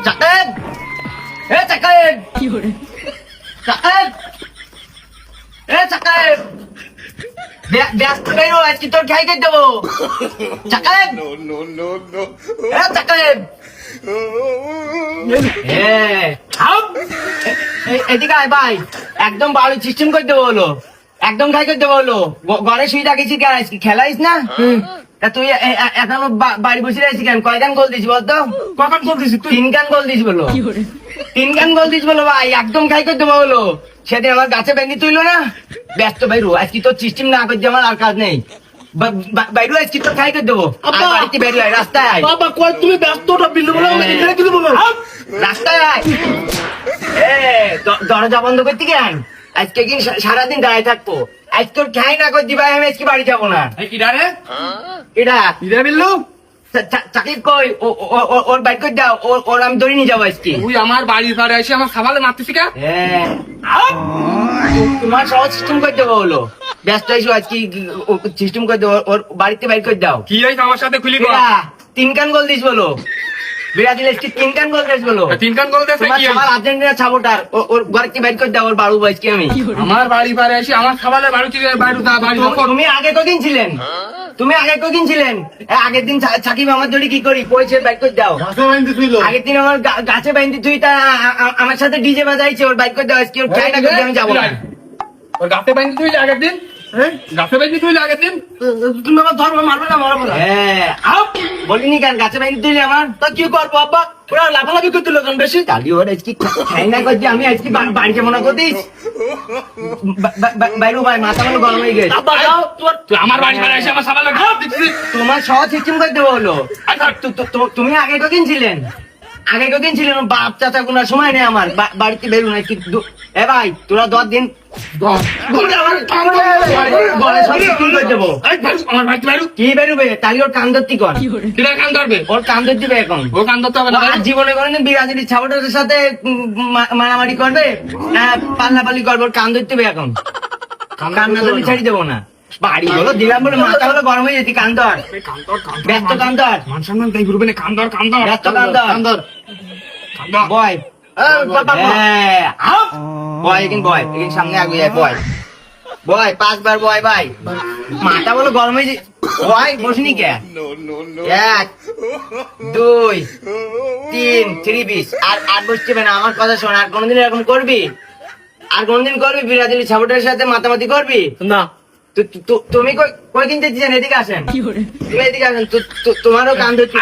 চাকেব এ চাকেব চাকেব এ চাকেব ব্যস্ত বেরো আজকে তোর খাই করে দেবো চাকেব এ চাকেব এদিকে আয় ভাই একদম ভালো সিস্টেম করে দেবো হলো একদম খাই করে দেবো হলো ঘরে শুয়ে থাকিস কেন আজকে খেলাইস না তা তুই এখনো বাড়ি বসে আছিস কেন কয় গান গোল দিস বলতো কখন গোল দিস 3 গান গোল দিস বলো 3 গান গোল দিস বলো ভাই একদম খাই করে দেবো হলো সেদিন আমার গাছে ভেঙে তুইলো না ব্যস্ত বাইরু আজকে তোর সিস্টেম না করতে আমার আর কাজ নেই বাইরু আজকে তোর খাই করে দেবো বাড়িতে বেরো রাস্তায় আয় বাবা কয় তুমি ব্যস্তটা বিল্লু বলো এখানে কি বলো রাস্তায় আয় দরজা বন্ধ করতে কেন আজকে কি সারাদিন দাঁড়ায় থাকবো আজ তোর খাই না করে দিবা আমি আজকে বাড়ি যাবো না এটা বিল্লু চাকরি কই ওর বাইক করে দাও ওর আমি ধরে নিয়ে যাবো আজকে তুই আমার বাড়ির পাড়ে এসে আমার খাবালে মারতেছি কে তোমার সহজ সিস্টেম করে দেবো হলো ব্যস্ত হয়েছো আজকে সিস্টেম করে দেবো ওর বাড়িতে বাইক করে দাও কি হয়েছে আমার সাথে খুলি 3 কান গোল দিস বলো ব্রাজিল আজকে 3 কান গোল দিস বলো 3 কান গোল দিয়েছে কি আমার আর্জেন্টিনা সাপোর্টার ওর বাড়িতে বাইক করে দাও ওর বাড়ু আজকে আমি আমার বাড়ি পাড়ে এসে আমার খাবালে বাড়ি তুমি আগে কদিন ছিলেন তুমি আগে কদিন ছিলেন আগের দিন সাকিব আমার ধরে কি করি পয়সা বাইক করে দাও আগের দিন আমার গাছে বাইন্দি তুই তা আমার সাথে ডিজে বাজাইছে ওর বাইক করে দাও আজকে ওর চাইনা করে আমি যাবো না ওর গাছে বাইন্দি তুই আগের দিন গাছে বাইন্দি তুই আগের দিন তুমি আমার ধর্ম মারবে না মারবো না বলিনি কেন গাছে বাইন্দি তুই আমার তা কি করবো আব্বা ওরা লাফালাফি করতে লোকজন বেশি তালি ওর আজকে খাই না করছি আমি আজকে বাড়িতে মনে করতিস বাইরু ভাই মাথা মানে গরম হয়ে গেছে আব্বা তুই আমার বাড়ি পাড়ে এসে আমার খাবালে খাওয়া দিচ্ছিস তোমার সহজ সিস্টেম করে দেবো হলো তুমি আগে কদিন ছিলেন আগে কদিন ছিলেন বাপ চাচা কোনার সময় নেই আমার বাড়িতে বেরুন কি এ ভাই তোরা 10 দিন কি বেরুবে তাহলে ওর কান ধরতি কর কান ধরবে ওর কান ধরতে দিবে এখন ও কান ধরতে হবে না আর জীবনে কোনোদিন বিরাজির ছাপটার সাথে মারামারি করবে পাল্লাপাল্লি করবে ওর কান ধরতে হবে এখন কান না ধরলে ছাড়ি দেবো না বাড়ি হলো দিলাম বলে মাথা হলো গরম হয়ে যেতি কান ধর ব্যস্ত কান ধর মান সম্মান তাই ঘুরবে না কান ধর ব্যস্ত কান ধর বয় বয় এখানে বয় এখানে সামনে আগে যায় বয় 5 বার বয় ভাই মাথা বলো গরম হয়ে বয় বসনি কে 1 2 3 3 পিস আর বসতে হবে না আমার কথা শোন আর কোনদিন এরকম করবি আর কোনদিন করবি বিরাজিলি ছাপটের সাথে মাতামাতি করবি না তুমি কই কিনতে দিচ্ছেন এদিকে আসেন তুমি এদিকে আসেন তোমারও কান ধরতে